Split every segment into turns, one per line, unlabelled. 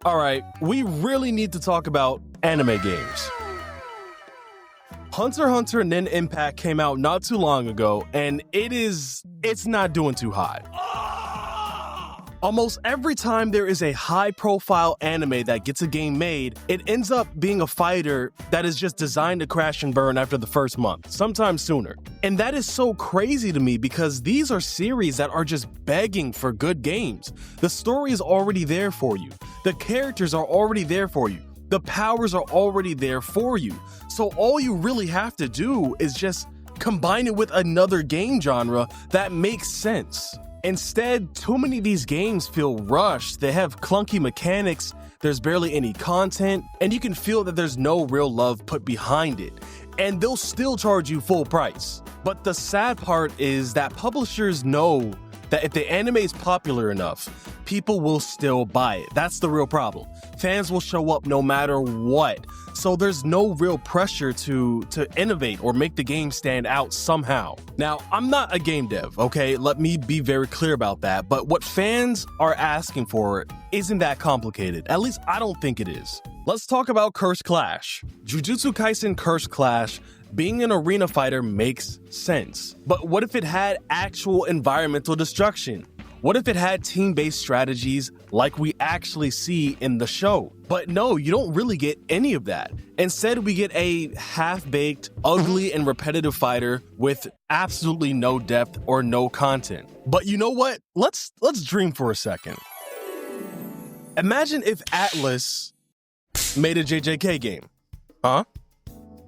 All right, we really need to talk about anime games. Hunter x Hunter Nen Impact came out not too long ago, and it's not doing too hot. Almost every time there is a high-profile anime that gets a game made, it ends up being a fighter that is just designed to crash and burn after the first month, sometimes sooner. And that is so crazy to me because these are series that are just begging for good games. The story is already there for you. The characters are already there for you. The powers are already there for you. So all you really have to do is just combine it with another game genre that makes sense. Instead, too many of these games feel rushed. They have clunky mechanics, there's barely any content, and you can feel that there's no real love put behind it. And they'll still charge you full price. But the sad part is that publishers know that if the anime is popular enough, people will still buy it. That's the real problem. Fans will show up no matter what. So there's no real pressure to innovate or make the game stand out somehow. Now, I'm not a game dev, okay? Let me be very clear about that. But what fans are asking for isn't that complicated. At least I don't think it is. Let's talk about Cursed Clash. Jujutsu Kaisen Cursed Clash being an arena fighter makes sense. But what if it had actual environmental destruction? What if it had team-based strategies like we actually see in the show? But no, you don't really get any of that. Instead, we get a half-baked, ugly, and repetitive fighter with absolutely no depth or no content. But you know what? Let's dream for a second. Imagine if Atlus made a JJK game. Huh?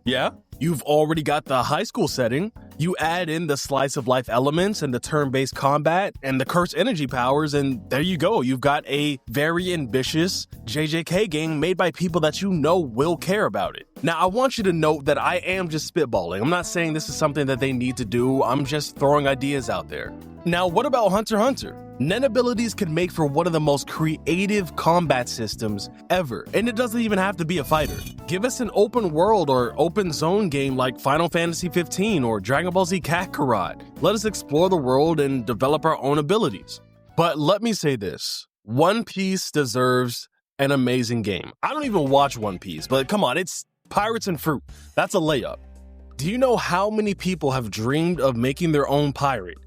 Yeah? You've already got the high school setting. You add in the slice of life elements and the turn-based combat and the cursed energy powers, and there you go. You've got a very ambitious JJK game made by people that you know will care about it. Now, I want you to note that I am just spitballing. I'm not saying this is something that they need to do. I'm just throwing ideas out there. Now, what about Hunter x Hunter? Nen abilities can make for one of the most creative combat systems ever, and it doesn't even have to be a fighter. Give us an open world or open zone game like Final Fantasy 15 or Dragon Ball Z Kakarot. Let us explore the world and develop our own abilities. But let me say this, One Piece deserves an amazing game. I don't even watch One Piece, but come on, it's Pirates and Fruit. That's a layup. Do you know how many people have dreamed of making their own pirate?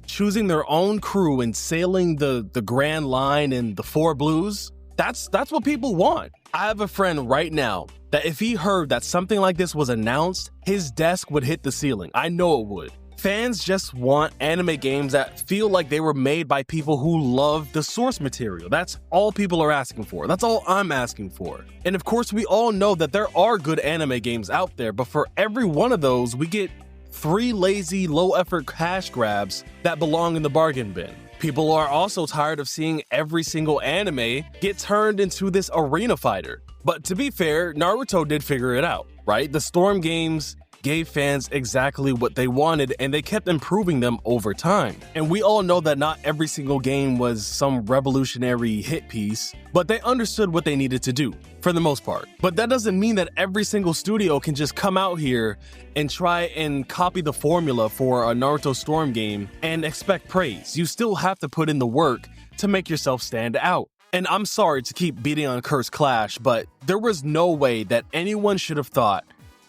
Choosing their own crew and sailing the Grand Line and the Four Blues? That's what people want. I have a friend right now that if he heard that something like this was announced, his desk would hit the ceiling. I know it would. Fans just want anime games that feel like they were made by people who love the source material. That's all people are asking for. That's all I'm asking for. And of course, we all know that there are good anime games out there, but for every one of those, we get 3 lazy, low-effort cash grabs that belong in the bargain bin. People are also tired of seeing every single anime get turned into this arena fighter. But to be fair, Naruto did figure it out, right? The Storm games gave fans exactly what they wanted, and they kept improving them over time. And we all know that not every single game was some revolutionary hit piece, but they understood what they needed to do, for the most part. But that doesn't mean that every single studio can just come out here and try and copy the formula for a Naruto Storm game and expect praise. You still have to put in the work to make yourself stand out. And I'm sorry to keep beating on Cursed Clash, but there was no way that anyone should have thought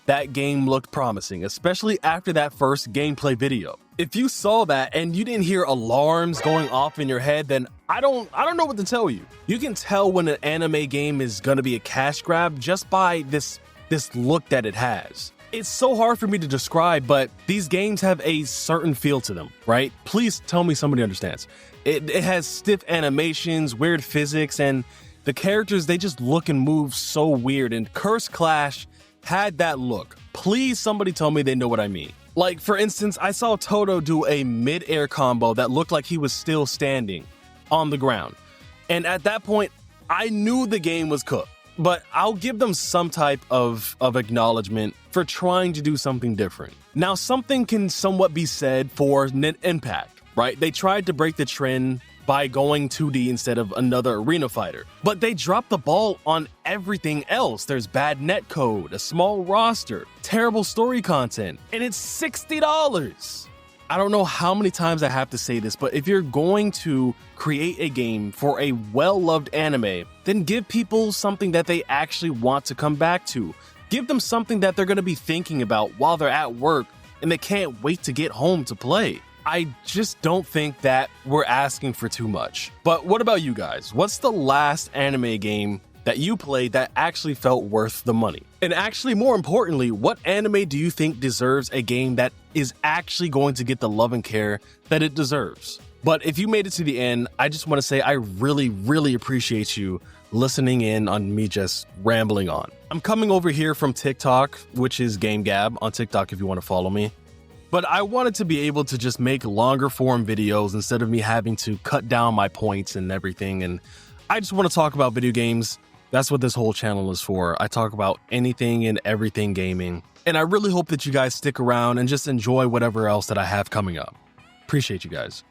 that game looked promising, especially after that first gameplay video. If you saw that and you didn't hear alarms going off in your head, then I don't know what to tell you. You can tell when an anime game is gonna be a cash grab just by this look that it has. It's so hard for me to describe, but these games have a certain feel to them, right? Please tell me somebody understands. It has stiff animations, weird physics, and the characters, they just look and move so weird, and Cursed Clash had that look. Please somebody tell me they know what I mean. Like, for instance, I saw Toto do a mid-air combo that looked like he was still standing on the ground. And at that point, I knew the game was cooked. But I'll give them some type of acknowledgement for trying to do something different. Now, something can somewhat be said for Nen Impact, right? They tried to break the trend by going 2D instead of another arena fighter. But they dropped the ball on everything else. There's bad netcode, a small roster, terrible story content, and it's $60. I don't know how many times I have to say this, but if you're going to create a game for a well-loved anime, then give people something that they actually want to come back to. Give them something that they're going to be thinking about while they're at work and they can't wait to get home to play. I just don't think that we're asking for too much. But what about you guys? What's the last anime game that you played that actually felt worth the money? And actually, more importantly, what anime do you think deserves a game that is actually going to get the love and care that it deserves? But if you made it to the end, I just want to say I really appreciate you listening in on me just rambling on. I'm coming over here from TikTok, which is GameGab on TikTok if you want to follow me. But I wanted to be able to just make longer form videos instead of me having to cut down my points and everything. And I just want to talk about video games. That's what this whole channel is for. I talk about anything and everything gaming. And I really hope that you guys stick around and just enjoy whatever else that I have coming up. Appreciate you guys.